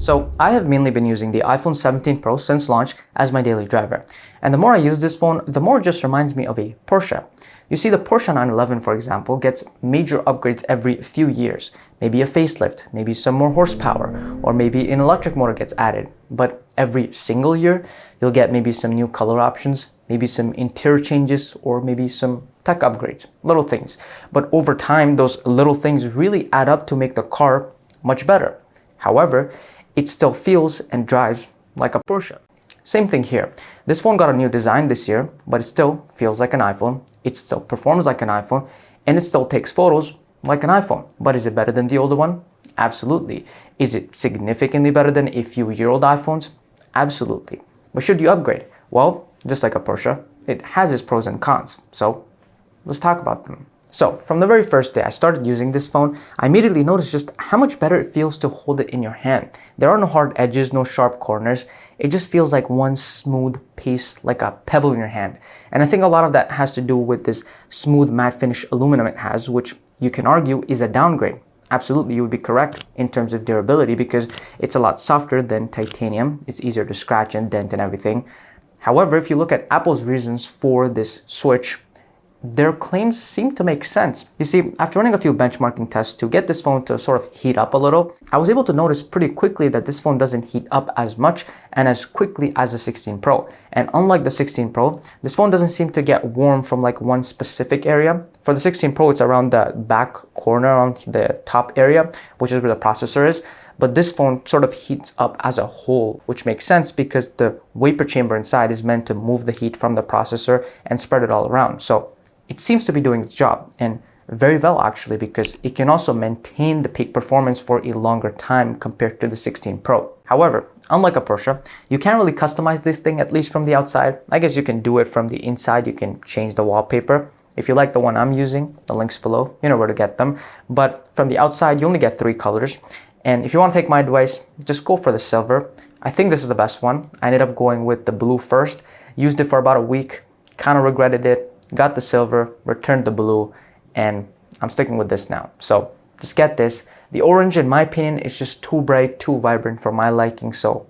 So I have mainly been using the iPhone 17 Pro since launch as my daily driver. And the more I use this phone, the more it just reminds me of a Porsche. You see, the Porsche 911, for example, gets major upgrades every few years. Maybe a facelift, maybe some more horsepower, or maybe an electric motor gets added. But every single year, you'll get maybe some new color options, maybe some interior changes, or maybe some tech upgrades, little things. But over time, those little things really add up to make the car much better. However, it still feels and drives like a Porsche. Same thing here. This phone got a new design this year, but it still feels like an iPhone. It still performs like an iPhone, and it still takes photos like an iPhone. But is it better than the older one? Absolutely. Is it significantly better than a few-year-old iPhones? Absolutely. But should you upgrade? Well, just like a Porsche, it has its pros and cons. So let's talk about them. So from the very first day I started using this phone, I immediately noticed just how much better it feels to hold it in your hand. There are no hard edges, no sharp corners. It just feels like one smooth piece, like a pebble in your hand. And I think a lot of that has to do with this smooth matte finish aluminum it has, which you can argue is a downgrade. Absolutely, you would be correct in terms of durability because it's a lot softer than titanium. It's easier to scratch and dent and everything. However, if you look at Apple's reasons for this switch, their claims seem to make sense. You see, after running a few benchmarking tests to get this phone to sort of heat up a little, I was able to notice pretty quickly that this phone doesn't heat up as much and as quickly as the 16 Pro. And unlike the 16 Pro, this phone doesn't seem to get warm from like one specific area. For the 16 Pro, it's around the back corner, around the top area, which is where the processor is. But this phone sort of heats up as a whole, which makes sense because the vapor chamber inside is meant to move the heat from the processor and spread it all around. So it seems to be doing its job, and very well actually, because it can also maintain the peak performance for a longer time compared to the 16 Pro. However, unlike a Porsche, you can't really customize this thing, at least from the outside. I guess you can do it from the inside. You can change the wallpaper. If you like the one I'm using, the link's below, you know where to get them. But from the outside, you only get 3 colors. And if you want to take my advice, just go for the silver. I think this is the best one. I ended up going with the blue first, used it for about a week, kind of regretted it. Got the silver, returned the blue, and I'm sticking with this now. So just get this. The orange, in my opinion, is just too bright, too vibrant for my liking. So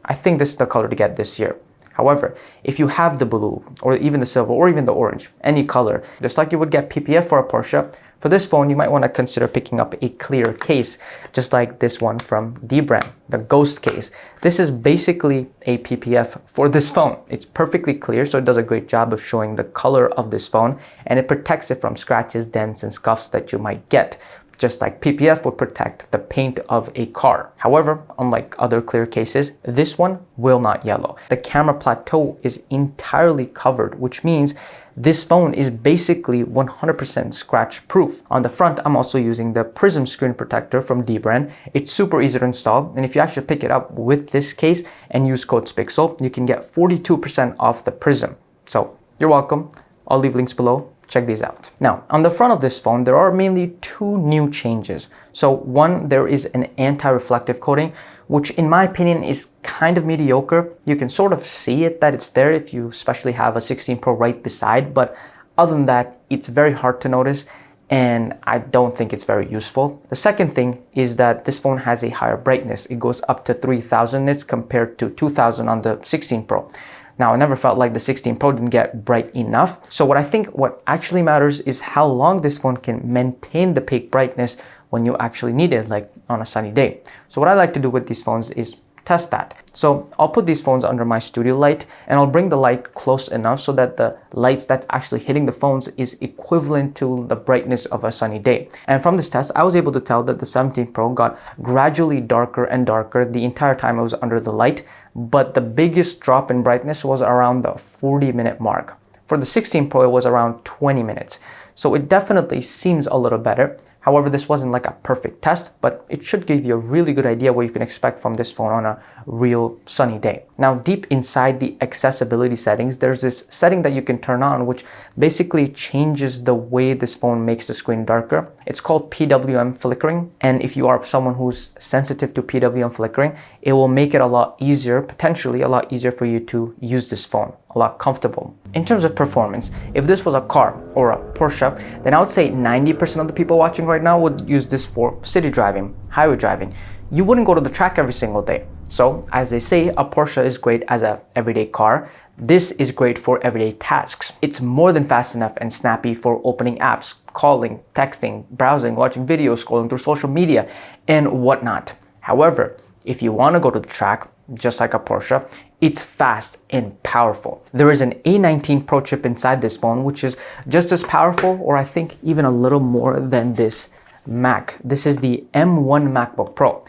I think this is the color to get this year. However, if you have the blue or even the silver or even the orange, any color, just like you would get PPF for a Porsche, for this phone, you might want to consider picking up a clear case, just like this one from D-Brand, the Ghost case. This is basically a PPF for this phone. It's perfectly clear, so it does a great job of showing the color of this phone, and it protects it from scratches, dents, and scuffs that you might get, just like PPF would protect the paint of a car. However, unlike other clear cases, this one will not yellow. The camera plateau is entirely covered, which means this phone is basically 100% scratch proof. On the front, I'm also using the Prism screen protector from D-Brand. It's super easy to install, and if you actually pick it up with this case and use code Spixel, you can get 42% off the Prism. So you're welcome. I'll leave links below. Check these out. Now, on the front of this phone, there are mainly 2 new changes. So one, there is an anti-reflective coating, which in my opinion is kind of mediocre. You can sort of see it that it's there if you especially have a 16 Pro right beside, but other than that, it's very hard to notice, and I don't think it's very useful. The second thing is that this phone has a higher brightness. It goes up to 3000 nits compared to 2000 on the 16 Pro. Now, I never felt like the 16 Pro didn't get bright enough. So what actually matters is how long this phone can maintain the peak brightness when you actually need it, like on a sunny day. So what I like to do with these phones is test that. So I'll put these phones under my studio light, and I'll bring the light close enough so that the lights that's actually hitting the phones is equivalent to the brightness of a sunny day. And from this test, I was able to tell that the 17 Pro got gradually darker and darker the entire time I was under the light, but the biggest drop in brightness was around the 40-minute mark. For the 16 Pro, it was around 20 minutes. So it definitely seems a little better. However, this wasn't like a perfect test, but it should give you a really good idea what you can expect from this phone on a real sunny day. Now, deep inside the accessibility settings, there's this setting that you can turn on, which basically changes the way this phone makes the screen darker. It's called PWM flickering. And if you are someone who's sensitive to PWM flickering, it will make it a lot easier, potentially a lot easier for you to use this phone, a lot comfortable. In terms of performance, if this was a car or a Porsche, then I would say 90% of the people watching right now would use this for city driving, highway driving. You wouldn't go to the track every single day. So as they say, a Porsche is great as an everyday car. This is great for everyday tasks. It's more than fast enough and snappy for opening apps, calling, texting, browsing, watching videos, scrolling through social media, and whatnot. However, if you want to go to the track, just like a Porsche, it's fast and powerful. There is an A19 Pro chip inside this phone, which is just as powerful, or I think even a little more than this Mac. This is the M1 MacBook Pro.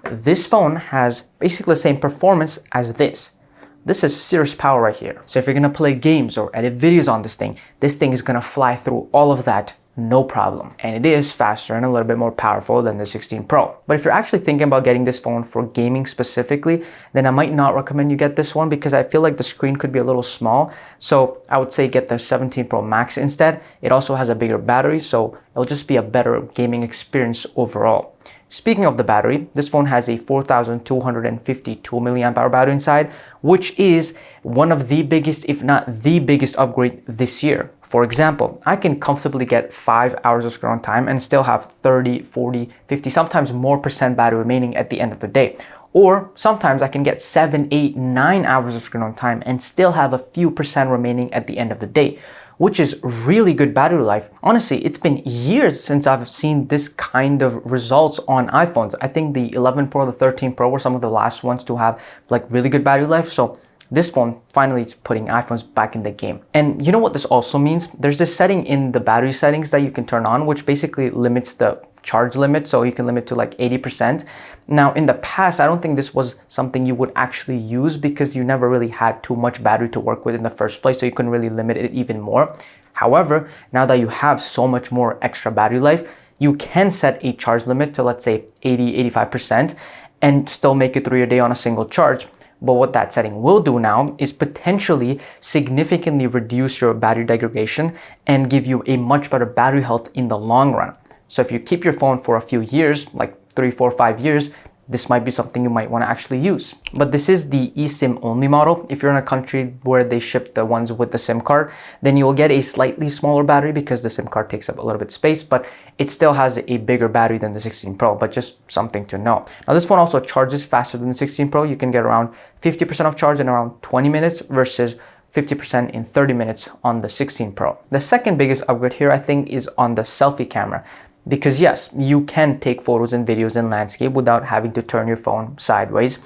This phone has basically the same performance as this. This is serious power right here. So if you're gonna play games or edit videos on this thing is gonna fly through all of that, no problem. And it is faster and a little bit more powerful than the 16 Pro. But if you're actually thinking about getting this phone for gaming specifically, then I might not recommend you get this one because I feel like the screen could be a little small. So I would say get the 17 Pro Max instead. It also has a bigger battery, so it'll just be a better gaming experience overall. Speaking of the battery, this phone has a 4,252 milliamp hour battery inside, which is one of the biggest, if not the biggest upgrade this year. For example, I can comfortably get 5 hours of screen on time and still have 30, 40, 50, sometimes more percent battery remaining at the end of the day. Or sometimes I can get 7, 8, 9 hours of screen on time and still have a few percent remaining at the end of the day, which is really good battery life. Honestly, it's been years since I've seen this kind of results on iPhones. I think the 11 Pro, the 13 Pro were some of the last ones to have like really good battery life. So this phone finally is putting iPhones back in the game. And you know what this also means? There's this setting in the battery settings that you can turn on, which basically limits the charge limit, so you can limit to like 80%. Now in the past, I don't think this was something you would actually use because you never really had too much battery to work with in the first place, so you couldn't really limit it even more. However, now that you have so much more extra battery life, you can set a charge limit to, let's say, 80, 85% and still make it through your day on a single charge. But what that setting will do now is potentially significantly reduce your battery degradation and give you a much better battery health in the long run. So if you keep your phone for a few years, like 3, 4, 5 years, this might be something you might want to actually use. But this is the eSIM only model. If you're in a country where they ship the ones with the SIM card, then you'll get a slightly smaller battery because the SIM card takes up a little bit of space, but it still has a bigger battery than the 16 Pro, but just something to know. Now this phone also charges faster than the 16 Pro. You can get around 50% of charge in around 20 minutes versus 50% in 30 minutes on the 16 Pro. The second biggest upgrade here, I think, is on the selfie camera. Because yes, you can take photos and videos in landscape without having to turn your phone sideways.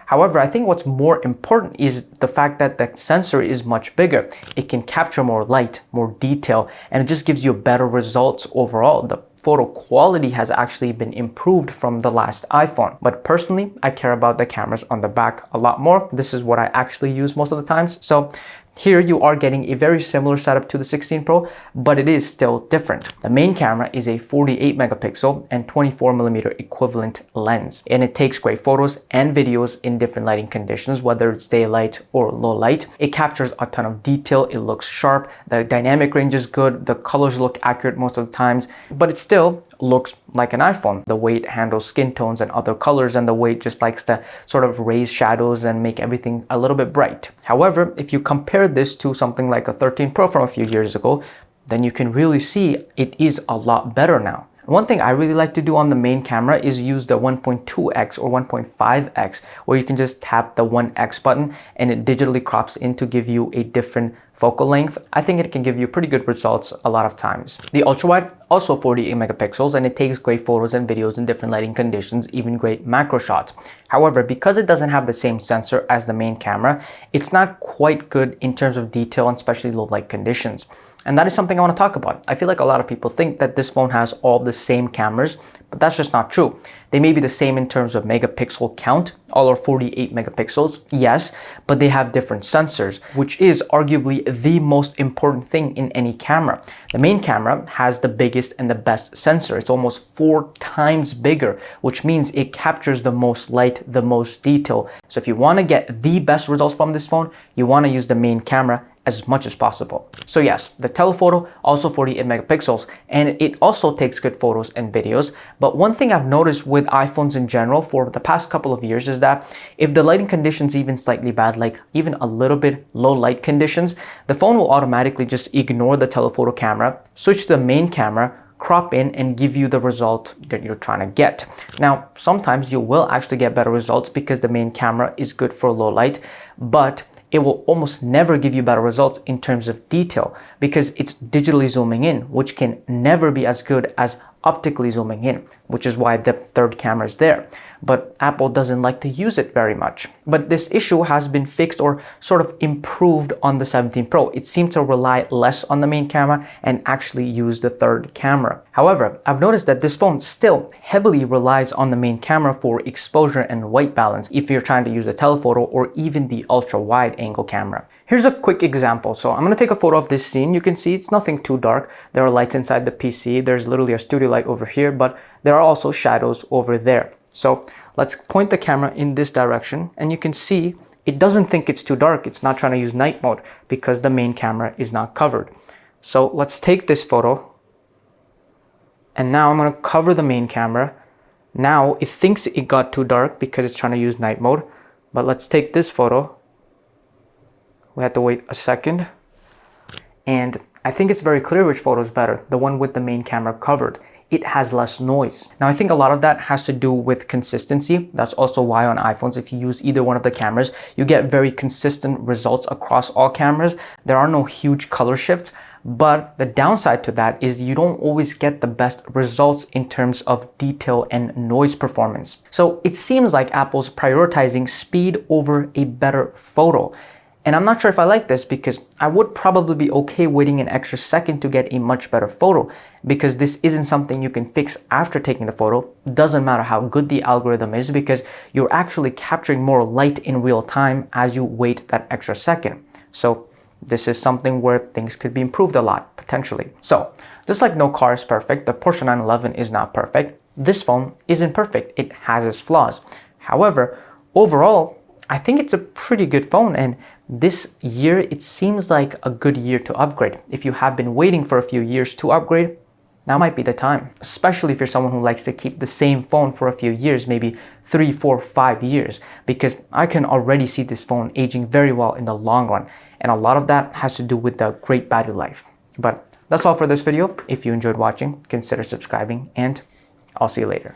However, I think what's more important is the fact that the sensor is much bigger. It can capture more light, more detail, and it just gives you better results overall. The photo quality has actually been improved from the last iPhone. But personally, I care about the cameras on the back a lot more. This is what I actually use most of the times. So here you are getting a very similar setup to the 16 Pro, but it is still different. The main camera is a 48 megapixel and 24mm equivalent lens, and it takes great photos and videos in different lighting conditions, whether it's daylight or low light. It captures a ton of detail, it looks sharp, the dynamic range is good, the colors look accurate most of the times, but it still looks like an iPhone. The way it handles skin tones and other colors, and the way it just likes to sort of raise shadows and make everything a little bit bright. However, if you compare this to something like a 13 Pro from a few years ago, then you can really see it is a lot better now. One thing I really like to do on the main camera is use the 1.2x or 1.5x, where you can just tap the 1x button and it digitally crops in to give you a different focal length. I think it can give you pretty good results a lot of times. The ultra-wide, also 48 megapixels, and it takes great photos and videos in different lighting conditions, even great macro shots. However, because it doesn't have the same sensor as the main camera, it's not quite good in terms of detail, and especially low light conditions. And that is something I want to talk about. I feel like a lot of people think that this phone has all the same cameras, but that's just not true. They may be the same in terms of megapixel count, all are 48 megapixels, yes, but they have different sensors, which is arguably the most important thing in any camera. The main camera has the biggest and the best sensor. It's almost 4 times bigger, which means it captures the most light, the most detail. So if you want to get the best results from this phone, you want to use the main camera as much as possible. So yes, the telephoto, also 48 megapixels, and it also takes good photos and videos. But one thing I've noticed with iPhones in general for the past couple of years is that if the lighting conditions even slightly bad, like even a little bit low light conditions, the phone will automatically just ignore the telephoto camera, switch to the main camera, crop in and give you the result that you're trying to get. Now, sometimes you will actually get better results because the main camera is good for low light, but it will almost never give you better results in terms of detail because it's digitally zooming in, which can never be as good as optically zooming in, which is why the third camera is there. But Apple doesn't like to use it very much. But this issue has been fixed or sort of improved on the 17 Pro. It seemed to rely less on the main camera and actually use the third camera. However, I've noticed that this phone still heavily relies on the main camera for exposure and white balance if you're trying to use a telephoto or even the ultra wide angle camera. Here's a quick example. So I'm going to take a photo of this scene. You can see it's nothing too dark. There are lights inside the PC. There's literally a studio light over here, but there are also shadows over there. So let's point the camera in this direction and you can see it doesn't think it's too dark. It's not trying to use night mode because the main camera is not covered. So let's take this photo and now I'm going to cover the main camera. Now it thinks it got too dark because it's trying to use night mode, but let's take this photo. We have to wait a second. And I think it's very clear which photo is better, the one with the main camera covered. It has less noise. Now, I think a lot of that has to do with consistency. That's also why on iPhones, if you use either one of the cameras, you get very consistent results across all cameras. There are no huge color shifts, but the downside to that is you don't always get the best results in terms of detail and noise performance. So it seems like Apple's prioritizing speed over a better photo. And I'm not sure if I like this because I would probably be okay waiting an extra second to get a much better photo because this isn't something you can fix after taking the photo. Doesn't matter how good the algorithm is because you're actually capturing more light in real time as you wait that extra second. So this is something where things could be improved a lot, potentially. So just like no car is perfect, the Porsche 911 is not perfect. This phone isn't perfect. It has its flaws. However, overall, I think it's a pretty good phone, and this year it seems like a good year to upgrade. If you have been waiting for a few years to upgrade, now might be the time, especially if you're someone who likes to keep the same phone for a few years, maybe 3, 4, 5 years, because I can already see this phone aging very well in the long run. And a lot of that has to do with the great battery life. But that's all for this video. If you enjoyed watching, consider subscribing, and I'll see you later.